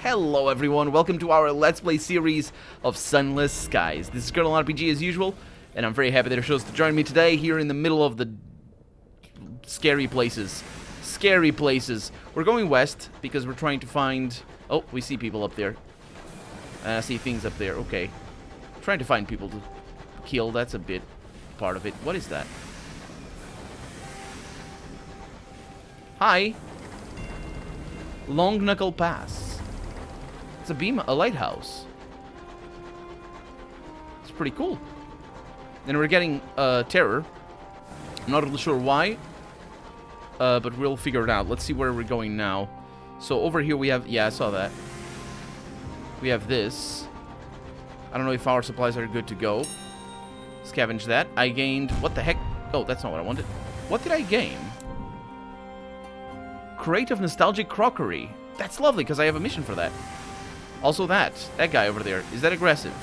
Hello everyone, welcome to our Let's Play series of Sunless Skies. This is Colonel RPG as usual, and I'm very happy that you chose to join me today here in the middle of the scary places. Scary places. We're going west because we're trying to find... Oh, we see people up there. I see things up there, okay. Trying to find people to kill, that's a bit part of it. What is that? Hi. Long Knuckle Pass. It's a lighthouse. It's pretty cool. And we're getting terror. I'm not really sure why, but we'll figure it out. Let's see where we're going now. So over here we have... Yeah, I saw that. We have this. I don't know if our supplies are good to go. Scavenge that. I gained... What the heck? Oh, that's not what I wanted. What did I gain? Crate of Nostalgic Crockery. That's lovely, because I have a mission for that. Also that guy over there. Is that aggressive?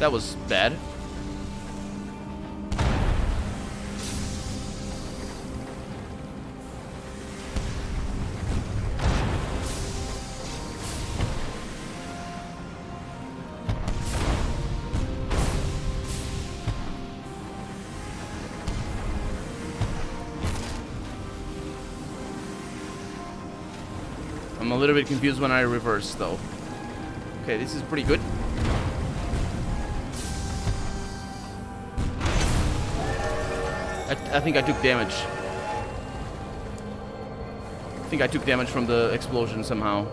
That was bad. I'm a little bit confused when I reverse, though. Okay, this is pretty good. I think I took damage. I think I took damage from the explosion somehow.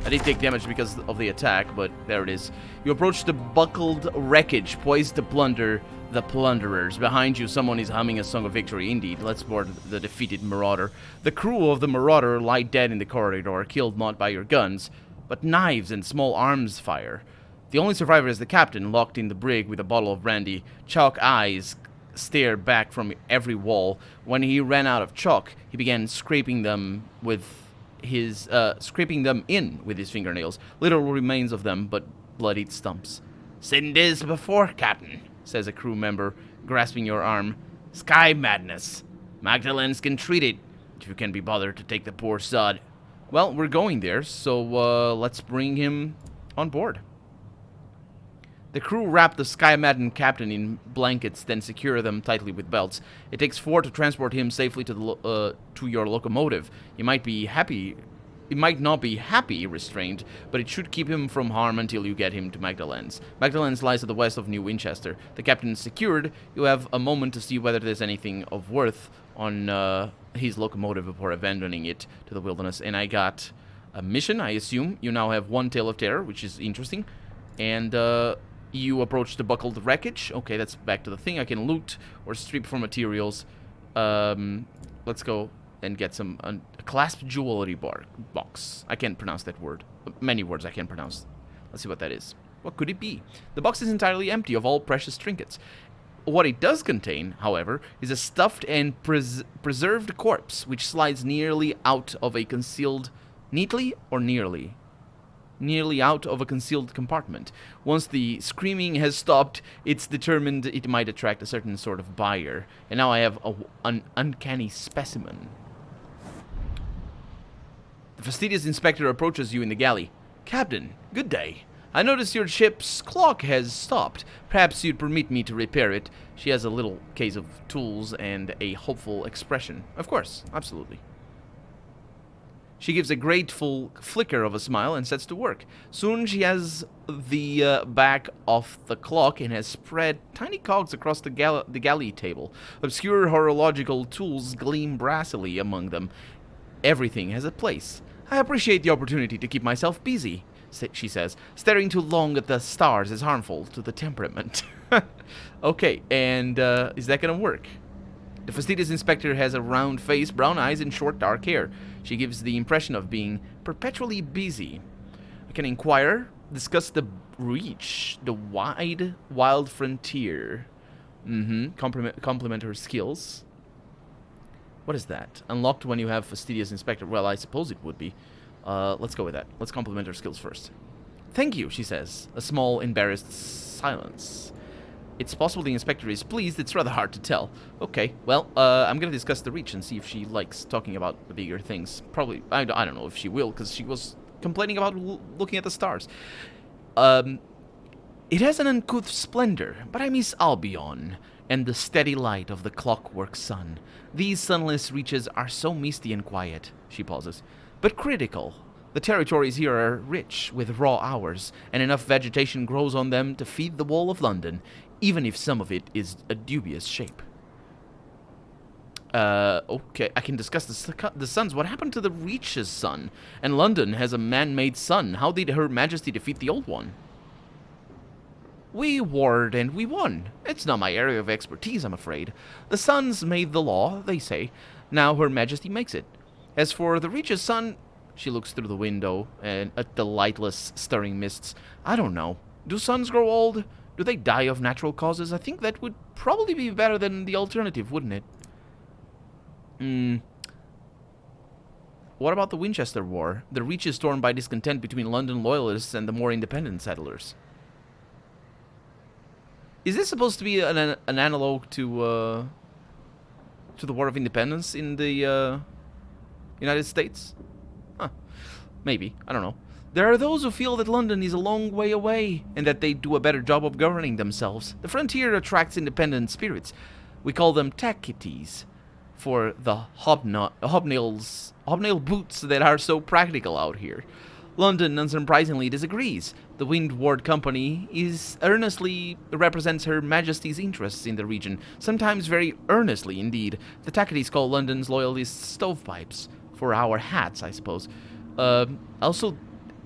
I did take damage because of the attack, but there it is. You approach the buckled wreckage, poised to plunder the plunderers. Behind you, someone is humming a song of victory. Indeed, let's board the defeated Marauder. The crew of the Marauder lie dead in the corridor, killed not by your guns, but knives and small arms fire. The only survivor is the captain, locked in the brig with a bottle of brandy. Chalk eyes stare back from every wall. When he ran out of chalk, he began scraping them in with his fingernails. Little remains of them, but bloodied stumps. "Seen this before, Captain," says a crew member, grasping your arm. "Sky madness. Magdalenes can treat it, if you can be bothered to take the poor sod." Well, we're going there, so let's bring him on board. The crew wrap the sky-maddened captain in blankets, then secure them tightly with belts. It takes 4 to transport him safely to your locomotive. It might not be happy restrained, but it should keep him from harm until you get him to Magdalene's. Magdalene's lies to the west of New Winchester. The captain is secured. You have a moment to see whether there's anything of worth on his locomotive before abandoning it to the wilderness. And I got a mission, I assume. You now have 1 Tale of Terror, which is interesting. And you approach the buckled wreckage. Okay, that's back to the thing. I can loot or strip for materials. Let's go and get some a clasp jewelry box. I can't pronounce that word. Many words I can't pronounce. Let's see what that is. What could it be? The box is entirely empty of all precious trinkets. What it does contain, however, is a stuffed and preserved corpse, which slides nearly out of a concealed... Neatly or nearly? Nearly out of a concealed compartment. Once the screaming has stopped, it's determined it might attract a certain sort of buyer. And now I have an uncanny specimen. The fastidious inspector approaches you in the galley. "Captain, good day. I notice your ship's clock has stopped. Perhaps you'd permit me to repair it." She has a little case of tools and a hopeful expression. Of course, absolutely. She gives a grateful flicker of a smile and sets to work. Soon she has the back off the clock and has spread tiny cogs across the galley table. Obscure horological tools gleam brassily among them. Everything has a place. "I appreciate the opportunity to keep myself busy," she says. "Staring too long at the stars is harmful to the temperament." Okay, and is that gonna work? The fastidious inspector has a round face, brown eyes, and short dark hair. She gives the impression of being perpetually busy. I can inquire, discuss the reach, the wild frontier. Compliment her skills. What is that? Unlocked when you have fastidious inspector. Well, I suppose it would be. Let's go with that. Let's compliment her skills first. "Thank you," she says. A small, embarrassed silence. It's possible the inspector is pleased. It's rather hard to tell. Okay, well, I'm gonna discuss the reach and see if she likes talking about the bigger things. Probably, I don't know if she will, because she was complaining about looking at the stars. It has an uncouth splendor, but I miss Albion and the steady light of the clockwork sun. These sunless reaches are so misty and quiet, she pauses, but critical. The territories here are rich with raw hours, and enough vegetation grows on them to feed the wall of London, even if some of it is a dubious shape. Okay, I can discuss the suns. What happened to the Reach's sun? And London has a man-made sun. How did Her Majesty defeat the old one? We warred and we won. It's not my area of expertise, I'm afraid. The suns made the law, they say. Now Her Majesty makes it. As for the Reach's sun, she looks through the window and at the lightless, stirring mists. I don't know. Do suns grow old? Do they die of natural causes? I think that would probably be better than the alternative, wouldn't it? What about the Winchester War? The Reach is torn by discontent between London loyalists and the more independent settlers. Is this supposed to be an analog to the War of Independence in the United States? Huh. Maybe. I don't know. There are those who feel that London is a long way away, and that they do a better job of governing themselves. The frontier attracts independent spirits. We call them Tacketies, for the hobnail boots that are so practical out here. London, unsurprisingly, disagrees. The Windward Company earnestly represents Her Majesty's interests in the region, sometimes very earnestly indeed. The Tacketies call London's loyalists stovepipes, for our hats, I suppose. Also,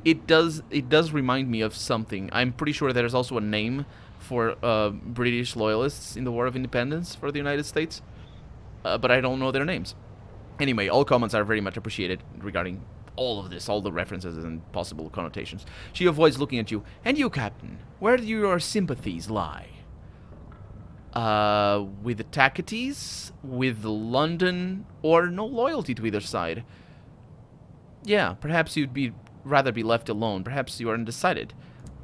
it does remind me of something. I'm pretty sure there's also a name for British loyalists in the War of Independence for the United States, but I don't know their names. Anyway, all comments are very much appreciated regarding all of this, all the references and possible connotations. She avoids looking at you. And you, Captain, where do your sympathies lie? With the Tacketies, with London, or no loyalty to either side? Yeah, perhaps you'd rather be left alone. Perhaps you are undecided.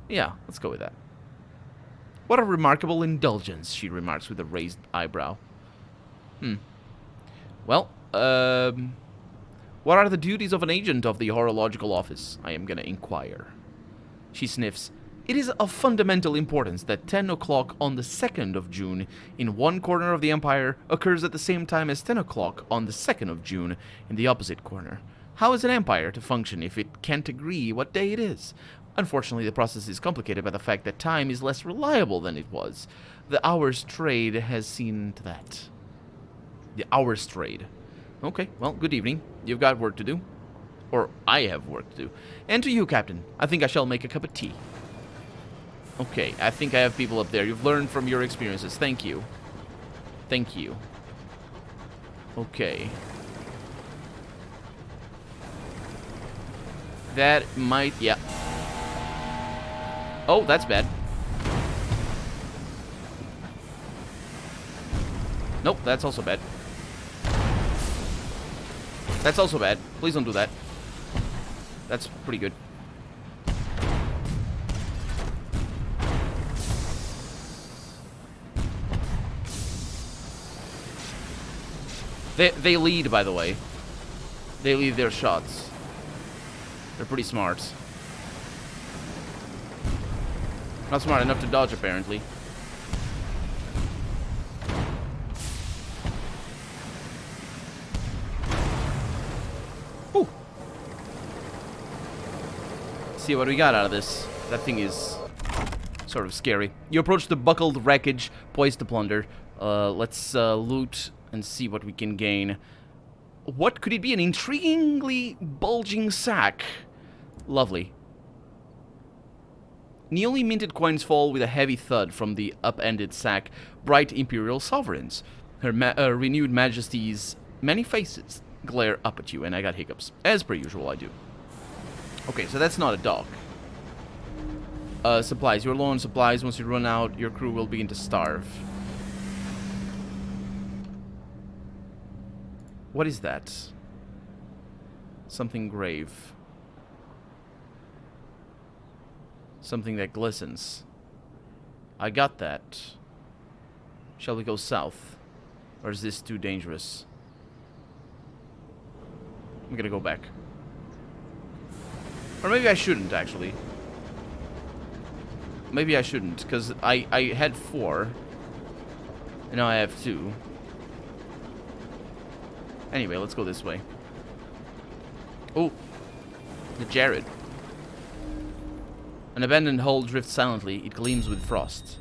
Yeah, let's go with that. What a remarkable indulgence, she remarks with a raised eyebrow. Well, what are the duties of an agent of the Horological Office? I am gonna inquire. She sniffs. It is of fundamental importance that 10 o'clock on the 2nd of June in one corner of the Empire occurs at the same time as 10 o'clock on the 2nd of June in the opposite corner. How is an empire to function if it can't agree what day it is? Unfortunately, the process is complicated by the fact that time is less reliable than it was. The hours trade has seen to that. The hours trade. Okay, well, good evening. You've got work to do. Or I have work to do. And to you, Captain, I think I shall make a cup of tea. Okay, I think I have people up there. You've learned from your experiences. Thank you. Thank you. Okay. That might... yeah. Oh, that's bad. Nope, that's also bad. That's also bad. Please don't do that. That's pretty good. They lead, by the way. They lead their shots. They're pretty smart. Not smart enough to dodge, apparently. Whew. See what we got out of this. That thing is sort of scary. You approach the buckled wreckage, poised to plunder. Let's loot and see what we can gain. What could it be? An intriguingly bulging sack. Lovely. Newly minted coins fall with a heavy thud from the upended sack. Bright imperial sovereigns. Her renewed majesty's many faces glare up at you, and I got hiccups. As per usual, I do. Okay, so that's not a dock. Supplies. You're low on supplies. Once you run out, your crew will begin to starve. What is that? Something grave. Something that glistens. I got that. Shall we go south? Or is this too dangerous? I'm gonna go back. Or maybe I shouldn't, actually. Maybe I shouldn't, because I had 4. And now I have 2. Anyway, let's go this way. Oh, the Jared. An abandoned hull drifts silently. It gleams with frost.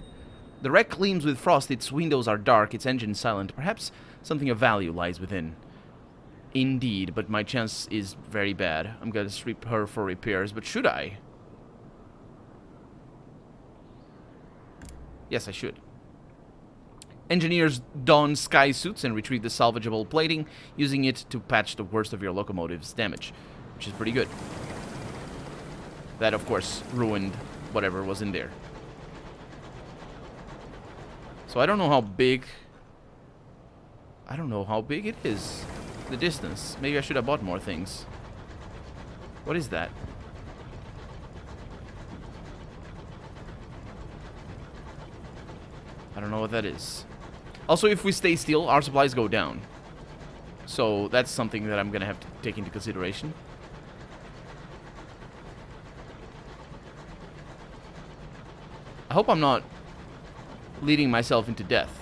The wreck gleams with frost. Its windows are dark. Its engine silent. Perhaps something of value lies within. Indeed, but my chance is very bad. I'm gonna strip her for repairs, but should I? Yes, I should. Engineers don sky suits and retrieve the salvageable plating, using it to patch the worst of your locomotive's damage, which is pretty good. That, of course, ruined whatever was in there. So I don't know how big... I don't know how big it is. The distance. Maybe I should have bought more things. What is that? I don't know what that is. Also, if we stay still, our supplies go down. So that's something that I'm gonna have to take into consideration. I hope I'm not leading myself into death.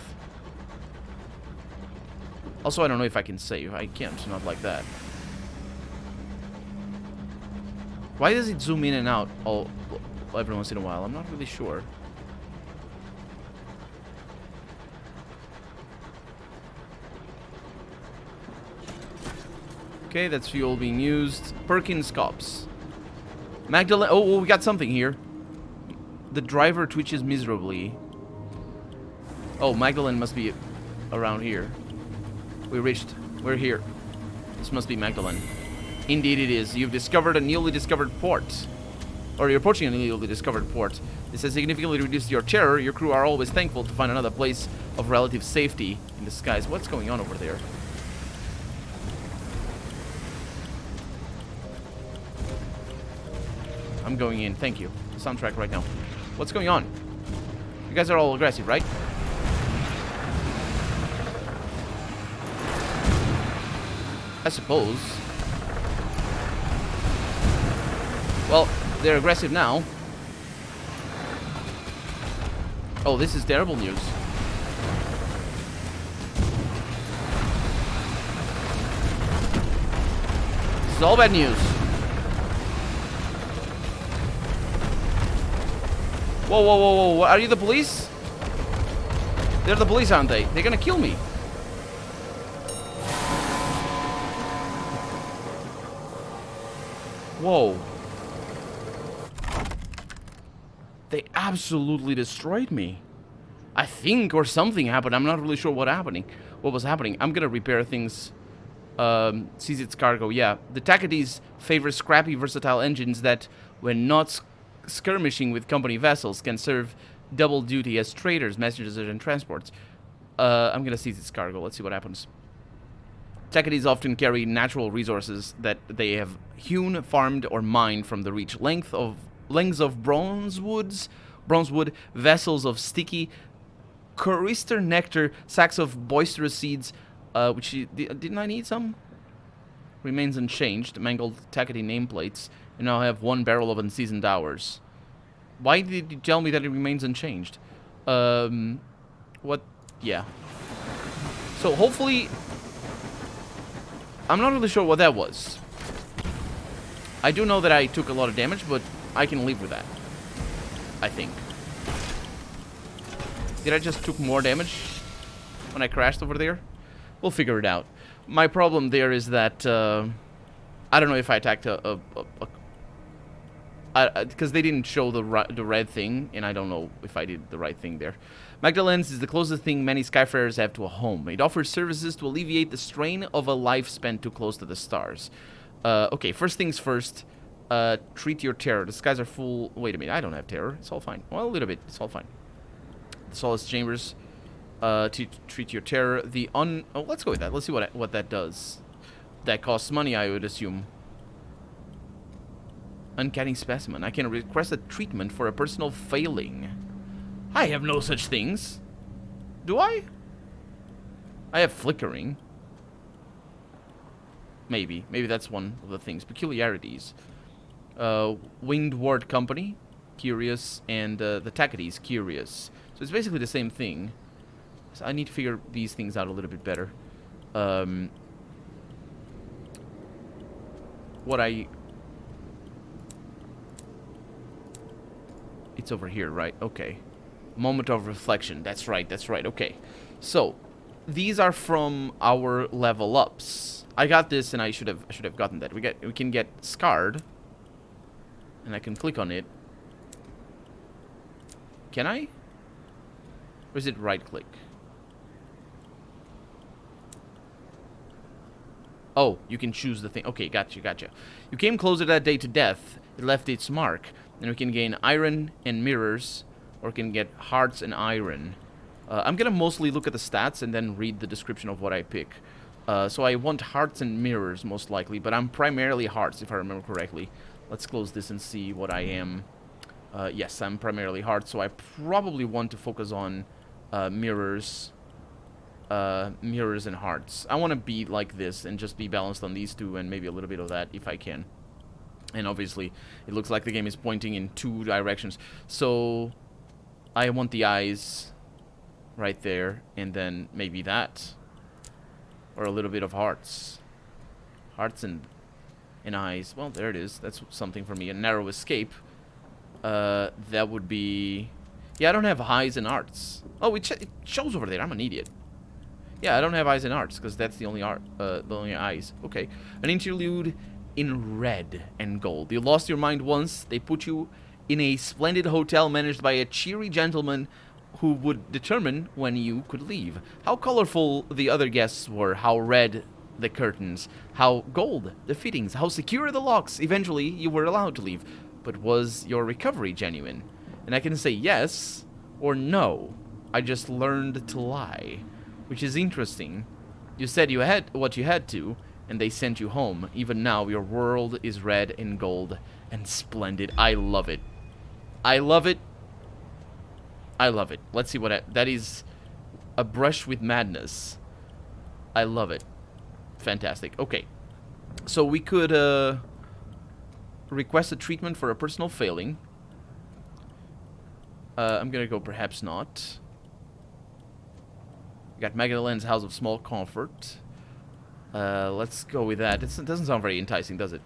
Also, I don't know if I can save. I can't, not like that. Why does it zoom in and out every once in a while? I'm not really sure. Okay, that's fuel being used. Perkins cops. Magdalene. Oh, we got something here. The driver twitches miserably. Oh, Magdalene must be around here. We reached. We're here. This must be Magdalene. Indeed it is. You've discovered a newly discovered port. Or you're approaching a newly discovered port. This has significantly reduced your terror. Your crew are always thankful to find another place of relative safety in the skies. What's going on over there? I'm going in. Thank you. Soundtrack right now. What's going on? You guys are all aggressive, right? I suppose. Well, they're aggressive now. Oh, this is terrible news. This is all bad news. Whoa, whoa, whoa, whoa. Are you the police? They're the police, aren't they? They're gonna kill me. Whoa. They absolutely destroyed me. I think, or something happened. I'm not really sure what was happening. I'm gonna repair things. Seize its cargo. Yeah. The Tacketies favor scrappy, versatile engines that, when not skirmishing with company vessels, can serve double duty as traders, messengers, and transports. I'm gonna seize its cargo. Let's see what happens. Tacketies often carry natural resources that they have hewn, farmed, or mined from the reach. Lengths of bronzewood, vessels of sticky corister nectar, sacks of boisterous seeds, didn't I need some? Remains unchanged. Mangled Tackety nameplates. And now I have 1 barrel of unseasoned hours. Why did you tell me that it remains unchanged? What? Yeah. So hopefully... I'm not really sure what that was. I do know that I took a lot of damage, but I can live with that. I think. Did I just took more damage when I crashed over there? We'll figure it out. My problem there is that I don't know if I attacked because they didn't show the red thing, and I don't know if I did the right thing there. Magdalene's is the closest thing many skyfarers have to a home. It offers services to alleviate the strain of a life spent too close to the stars. Okay, first things first. Treat your terror. The skies are full. Wait a minute, I don't have terror. It's all fine. Well, a little bit. It's all fine. The solace chambers. To treat your terror. Oh, let's go with that. Let's see what that does. That costs money, I would assume. Uncanny specimen. I can request a treatment for a personal failing. I have no such things. Do I? I have flickering. Maybe. Maybe that's one of the things. Peculiarities. Winged Company, curious, and the Tackety's curious. So it's basically the same thing. So I need to figure these things out a little bit better. It's over here, right? Okay. Moment of reflection. That's right, okay. So, these are from our level ups. I got this and I should have gotten that. We can get scarred. And I can click on it. Can I? Or is it right click? Oh, you can choose the thing. Okay, gotcha. You came closer that day to death. It left its mark. And we can gain iron and mirrors, or can get hearts and iron. I'm gonna mostly look at the stats and then read the description of what I pick. So I want hearts and mirrors, most likely, but I'm primarily hearts, if I remember correctly. Let's close this and see what I am. Yes, I'm primarily hearts, so I probably want to focus on mirrors. Mirrors and hearts. I want to be like this and just be balanced on these two and maybe a little bit of that if I can. And obviously, it looks like the game is pointing in 2 directions. So, I want the eyes right there, and then maybe that. Or a little bit of hearts. Hearts and eyes. Well, there it is. That's something for me. A narrow escape. That would be... Yeah, I don't have eyes and arts. Oh, it shows over there. I'm an idiot. Yeah, I don't have eyes and arts, because that's the only eyes. Okay. An interlude in red and gold. You lost your mind once. They put you in a splendid hotel managed by a cheery gentleman who would determine when you could leave. How colorful the other guests were, how red the curtains, how gold the fittings, how secure the locks. Eventually, you were allowed to leave. But was your recovery genuine? And I can say yes or no. I just learned to lie. Which is interesting. You said you had what you had to, and they sent you home. Even now, your world is red and gold and splendid. I love it. I love it. I love it. Let's see what that is. A brush with madness. I love it. Fantastic. Okay. So we could request a treatment for a personal failing. I'm gonna go perhaps not. We got Magdalene's House of Small Comfort. Let's go with that. It doesn't sound very enticing, does it?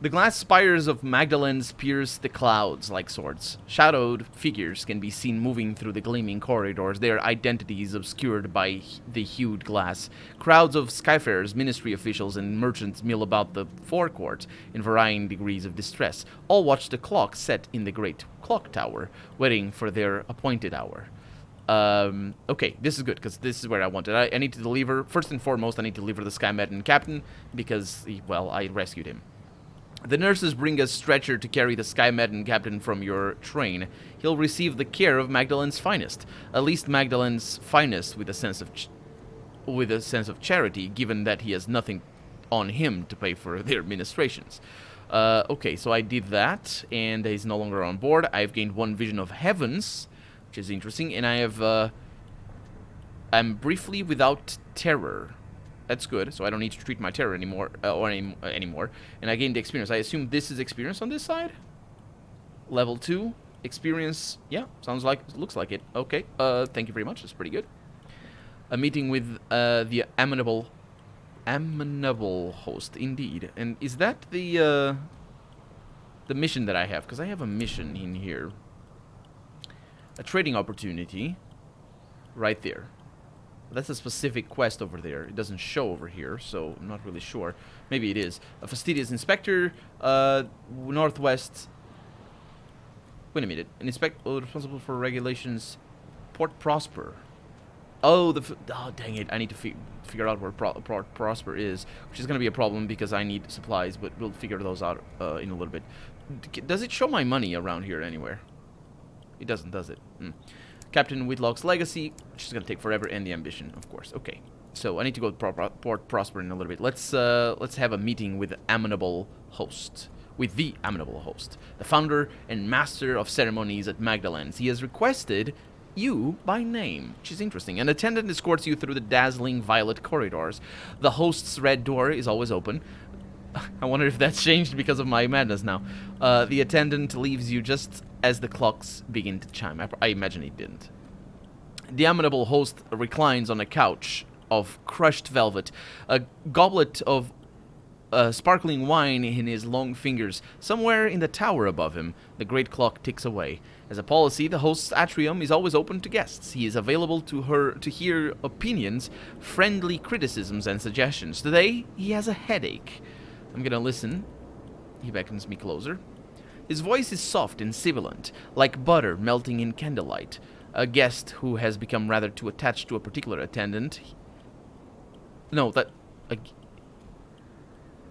The glass spires of Magdalene's pierce the clouds like swords. Shadowed figures can be seen moving through the gleaming corridors, their identities obscured by the hued glass. Crowds of skyfarers, ministry officials, and merchants mill about the forecourt in varying degrees of distress. All watch the clock set in the great clock tower, waiting for their appointed hour. Okay, this is good, because this is where I wanted. I need to deliver, first and foremost, I need to deliver the Sky Madden captain, because, well, I rescued him. The nurses bring a stretcher to carry the Sky Madden captain from your train. He'll receive the care of Magdalene's finest, at least Magdalene's finest with a sense of charity, given that he has nothing on him to pay for their ministrations. Okay, so I did that, and he's no longer on board. I've gained 1 vision of heavens, which is interesting, and I have, I'm briefly without terror. That's good, so I don't need to treat my terror anymore, anymore. And I gained the experience. I assume this is experience on this side? Level 2. Experience, yeah, sounds like, looks like it. Okay, thank you very much, that's pretty good. A meeting with, the Amenable host, indeed. And is that the mission that I have? Because I have a mission in here. A trading opportunity. Right there. That's a specific quest over there. It doesn't show over here, so I'm not really sure. Maybe it is. A fastidious inspector, northwest. Wait a minute. An inspector responsible for regulations, Port Prosper. Oh, oh, dang it! I need to figure out where Port Prosper is, which is going to be a problem because I need supplies. But we'll figure those out in a little bit. Does it show my money around here anywhere? It doesn't, does it? Captain Whitlock's legacy, which is going to take forever, and the ambition, of course. Okay, so I need to go to Port Prosper in a little bit. Let's have a meeting with the Amenable host. With the Amenable host, the founder and master of ceremonies at Magdalene's. He has requested you by name, which is interesting. An attendant escorts you through the dazzling violet corridors. The host's red door is always open. I wonder if that's changed because of my madness now. The attendant leaves you just as the clocks begin to chime. I imagine he didn't. The amenable host reclines on a couch of crushed velvet, a goblet of sparkling wine in his long fingers. Somewhere in the tower above him, the great clock ticks away. As a policy, the host's atrium is always open to guests. He is available to hear opinions, friendly criticisms, and suggestions. Today, he has a headache. I'm gonna listen. He beckons me closer. His voice is soft and sibilant, like butter melting in candlelight. A guest who has become rather too attached to a particular attendant.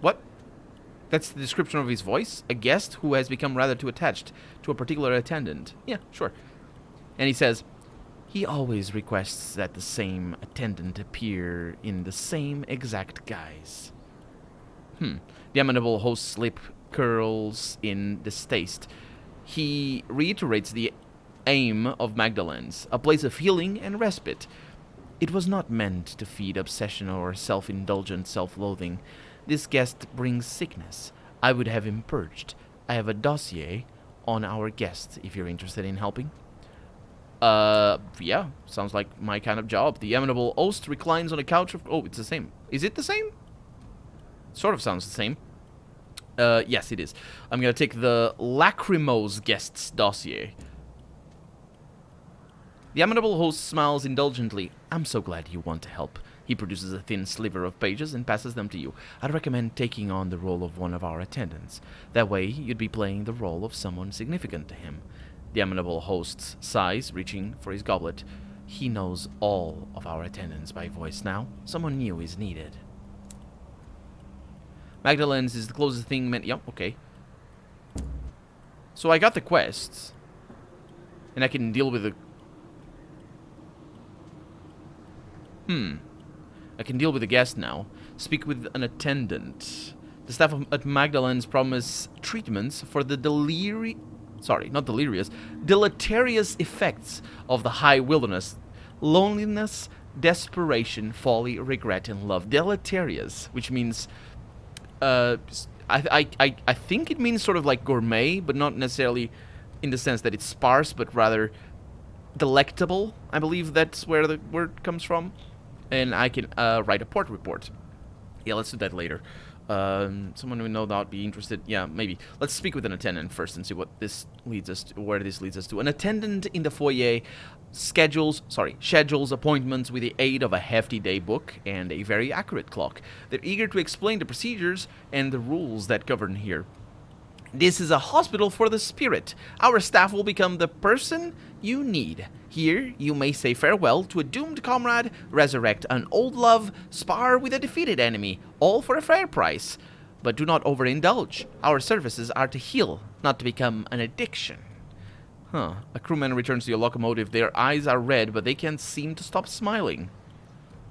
What? That's the description of his voice? A guest who has become rather too attached to a particular attendant. Yeah, sure. And he says, he always requests that the same attendant appear in the same exact guise. The amenable host's lip curls in distaste. He reiterates the aim of Magdalene's, a place of healing and respite. It was not meant to feed obsession or self-indulgent self-loathing. This guest brings sickness. I would have him purged. I have a dossier on our guest, if you're interested in helping. Yeah, sounds like my kind of job. The amenable host reclines on a couch of... Oh, it's the same. Is it the same? Sort of sounds the same. Yes, it is. I'm gonna take the Lachrymose guest's dossier. The amenable host smiles indulgently. I'm so glad you want to help. He produces a thin sliver of pages and passes them to you. I'd recommend taking on the role of one of our attendants. That way, you'd be playing the role of someone significant to him. The amenable host sighs, reaching for his goblet. He knows all of our attendants by voice now. Someone new is needed. Magdalene's is the closest thing meant... Yep, okay. So I got the quests. And I can deal with the... I can deal with the guest now. Speak with an attendant. The staff at Magdalene's promise treatments for the deleterious effects of the high wilderness. Loneliness, desperation, folly, regret, and love. Deleterious, which means... I think it means sort of like gourmet, but not necessarily in the sense that it's sparse, but rather delectable. I believe that's where the word comes from. And I can write a port report. Yeah, let's do that later. Someone we know that would be interested. Yeah, maybe. Let's speak with an attendant first and see what this leads us to, where this leads us to. An attendant in the foyer schedules appointments with the aid of a hefty day book and a very accurate clock. They're eager to explain the procedures and the rules that govern here. This is a hospital for the spirit. Our staff will become the person you need. Here, you may say farewell to a doomed comrade, resurrect an old love, spar with a defeated enemy, all for a fair price. But do not overindulge. Our services are to heal, not to become an addiction. A crewman returns to your locomotive. Their eyes are red, but they can't seem to stop smiling.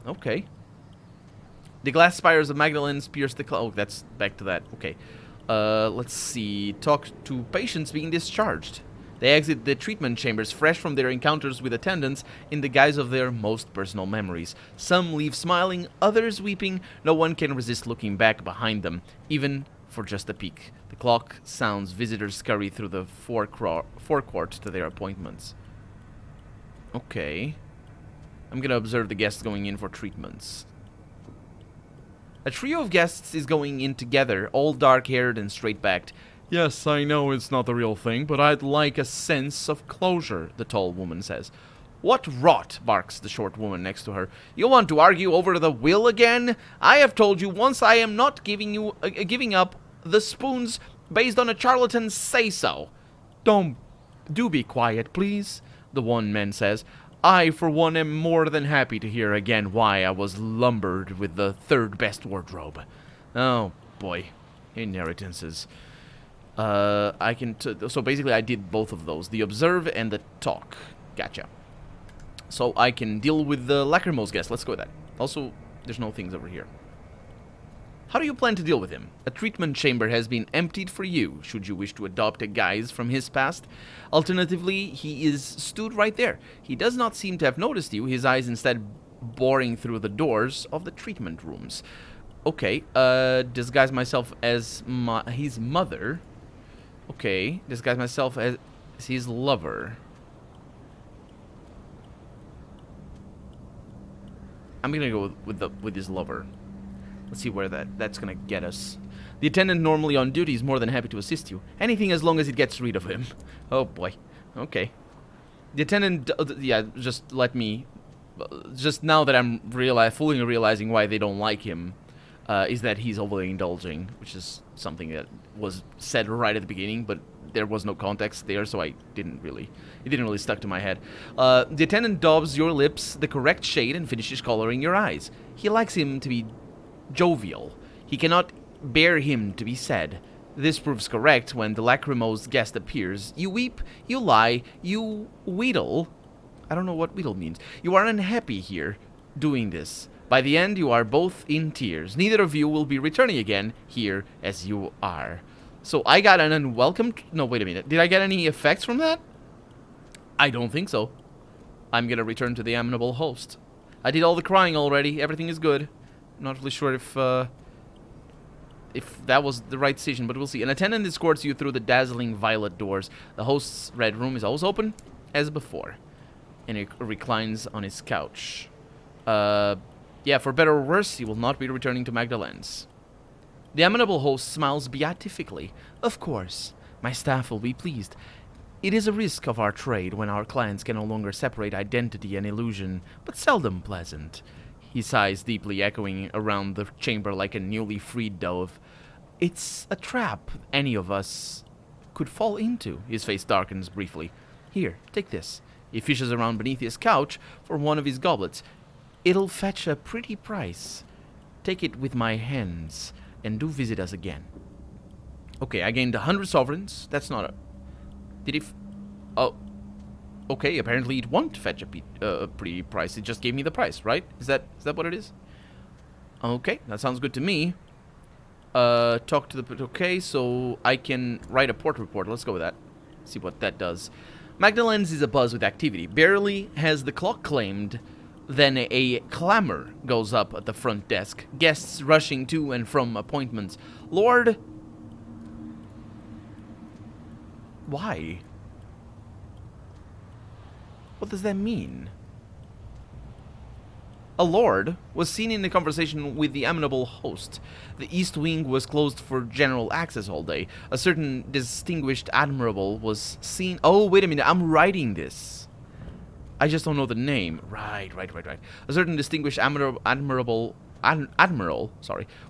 Okay. The glass spires of Magdalene's pierce the cloud. Oh, that's back to that. Okay. Let's see. Talk to patients being discharged. They exit the treatment chambers fresh from their encounters with attendants in the guise of their most personal memories. Some leave smiling, others weeping. No one can resist looking back behind them, even for just a peek. The clock sounds. Visitors scurry through the forecourt to their appointments. Okay. I'm gonna observe the guests going in for treatments. A trio of guests is going in together, all dark-haired and straight-backed. Yes, I know it's not the real thing, but I'd like a sense of closure, the tall woman says. What rot, barks the short woman next to her. You want to argue over the will again? I have told you once I am not giving up the spoons based on a charlatan's say-so. Do be quiet, please, the one man says. I, for one, am more than happy to hear again why I was lumbered with the third best wardrobe. Oh, boy. Inheritances. So basically I did both of those. The observe and the talk. Gotcha. So I can deal with the Lachrymose guest. Let's go with that. Also, there's no things over here. How do you plan to deal with him? A treatment chamber has been emptied for you, should you wish to adopt a guise from his past. Alternatively, he is stood right there. He does not seem to have noticed you, his eyes instead boring through the doors of the treatment rooms. Okay, disguise myself as his mother. Okay, disguise myself as his lover. I'm gonna go with his lover. Let's see where that's gonna get us. The attendant normally on duty is more than happy to assist you. Anything as long as it gets rid of him. Oh boy. Okay. The attendant, yeah, just let me. Just now that I'm fully realizing why they don't like him, is that he's overly indulging, which is something that was said right at the beginning, but there was no context there, so it didn't really stuck to my head. The attendant daubs your lips the correct shade and finishes coloring your eyes. He likes him to be jovial. He cannot bear him to be sad. This proves correct when the lachrymose guest appears. You weep, you lie, you wheedle. I don't know what wheedle means. You are unhappy here, doing this. By the end, you are both in tears. Neither of you will be returning again here as you are. So I got an unwelcome... No, wait a minute. Did I get any effects from that? I don't think so. I'm gonna return to the amenable host. I did all the crying already. Everything is good. I'm not really sure if that was the right decision, but we'll see. An attendant escorts you through the dazzling violet doors. The host's red room is always open, as before. And he reclines on his couch. Yeah, for better or worse, he will not be returning to Magdalene's. The amenable host smiles beatifically. Of course, my staff will be pleased. It is a risk of our trade when our clients can no longer separate identity and illusion, but seldom pleasant. He sighs deeply, echoing around the chamber like a newly freed dove. It's a trap any of us could fall into. His face darkens briefly. Here, take this. He fishes around beneath his couch for one of his goblets. It'll fetch a pretty price. Take it with my hands, and do visit us again. Okay, I gained 100 sovereigns. That's not a... Did he... Oh. Okay, apparently it won't fetch a pretty price. It just gave me the price, right? Is that what it is? Okay, that sounds good to me. Talk to the... Okay, so I can write a port report. Let's go with that. See what that does. Magdalene's is abuzz with activity. Barely has the clock claimed, then a clamor goes up at the front desk. Guests rushing to and from appointments. Lord... Why? What does that mean? A lord was seen in the conversation with the amenable host. The east wing was closed for general access all day. A certain distinguished admiral was seen... Oh, wait a minute, I'm writing this. I just don't know the name. Right. A certain distinguished admiral,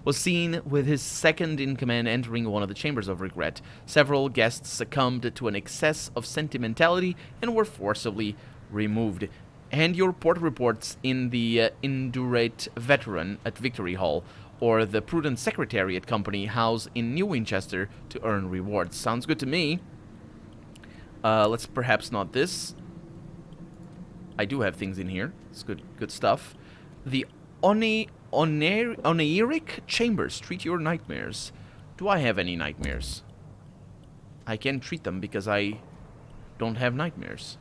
was seen with his second-in-command entering one of the chambers of regret. Several guests succumbed to an excess of sentimentality and were forcibly removed. Hand your port reports in the Indurate Veteran at Victory Hall, or the Prudent Secretariat Company house in New Winchester to earn rewards. Sounds good to me. Let's perhaps not this. I do have things in here. It's good stuff. The Oneiric Chambers. Treat your nightmares. Do I have any nightmares? I can treat them because I don't have nightmares.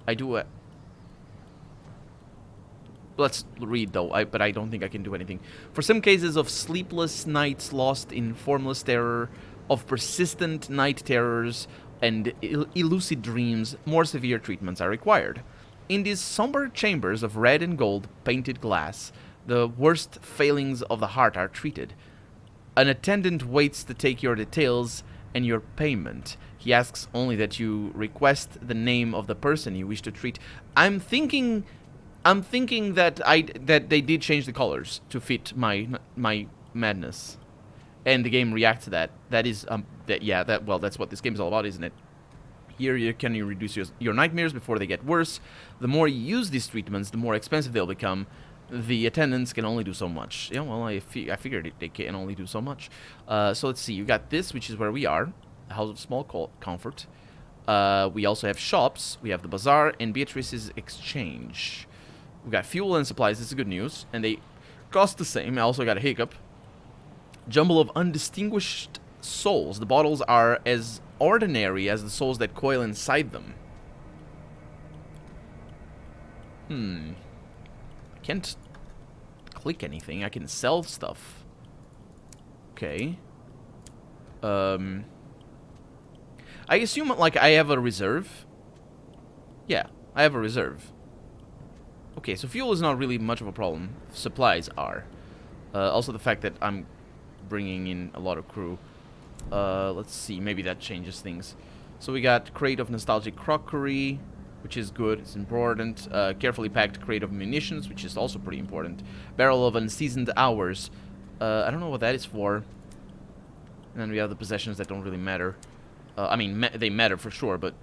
I do... Let's read, though, but I don't think I can do anything. For some cases of sleepless nights lost in formless terror, of persistent night terrors, and elusive dreams, more severe treatments are required. In these somber chambers of red and gold painted glass, the worst failings of the heart are treated. An attendant waits to take your details and your payment. He asks only that you request the name of the person you wish to treat. I'm thinking that they did change the colors to fit my madness, and the game reacts to that. That's what this game is all about, isn't it? Here you can reduce your nightmares before they get worse. The more you use these treatments, the more expensive they'll become. The attendants can only do so much. Yeah, well, I figured they can only do so much. So let's see. You got this, which is where we are, the House of Small Comfort. We also have shops. We have the Bazaar and Beatrice's Exchange. We got fuel and supplies. This is good news, and they cost the same. I also got a hiccup. Jumble of undistinguished souls. The bottles are as ordinary as the souls that coil inside them. I can't click anything. I can sell stuff. Okay. I assume, like, I have a reserve. Yeah, I have a reserve. Okay, so fuel is not really much of a problem. Supplies are. Also the fact that I'm bringing in a lot of crew. Let's see, maybe that changes things. So we got crate of nostalgic crockery, which is good, it's important. Carefully packed crate of munitions, which is also pretty important. Barrel of unseasoned hours. I don't know what that is for. And then we have the possessions that don't really matter. I mean, they matter for sure, but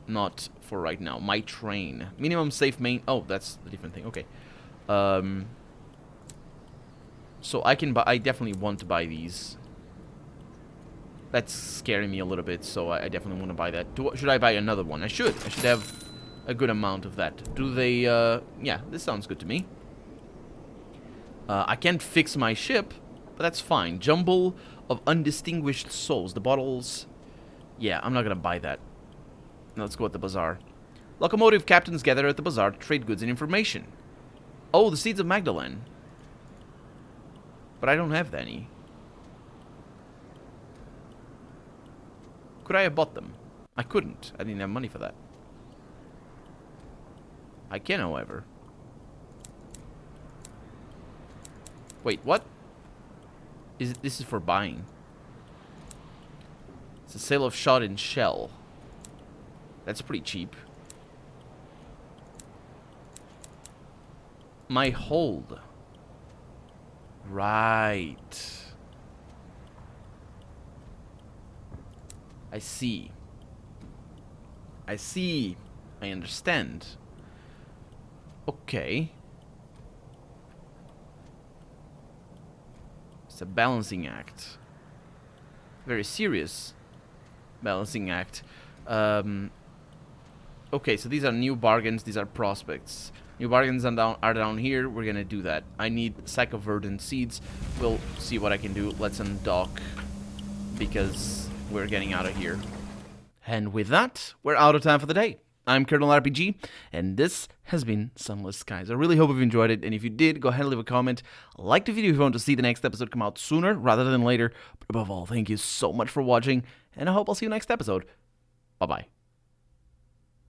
not for right now. My train. Minimum safe main... Oh, that's a different thing. Okay. So I can buy... I definitely want to buy these. That's scaring me a little bit, so I definitely want to buy that. Should I buy another one? I should. I should have a good amount of that. Do they... yeah, this sounds good to me. I can't fix my ship, but that's fine. Jumble of undistinguished souls. The bottles... Yeah, I'm not gonna buy that. Now let's go at the Bazaar. Locomotive captains gather at the Bazaar to trade goods and information. Oh, the seeds of Magdalene. But I don't have any. Could I have bought them? I couldn't. I didn't have money for that. I can, however. Wait, what? This is for buying. It's a sale of shot and shell. That's pretty cheap. My hold. Right. I see. I see. I understand. Okay. It's a balancing act. Very serious balancing act. Okay, so these are new bargains. These are prospects. New bargains are down here. We're gonna do that. I need sack of verdant seeds. We'll see what I can do. Let's undock because we're getting out of here. And with that, we're out of time for the day. I'm Colonel RPG, and this has been Sunless Skies. I really hope you've enjoyed it, and if you did, go ahead and leave a comment. Like the video if you want to see the next episode come out sooner rather than later. But above all, thank you so much for watching, and I hope I'll see you next episode. Bye-bye.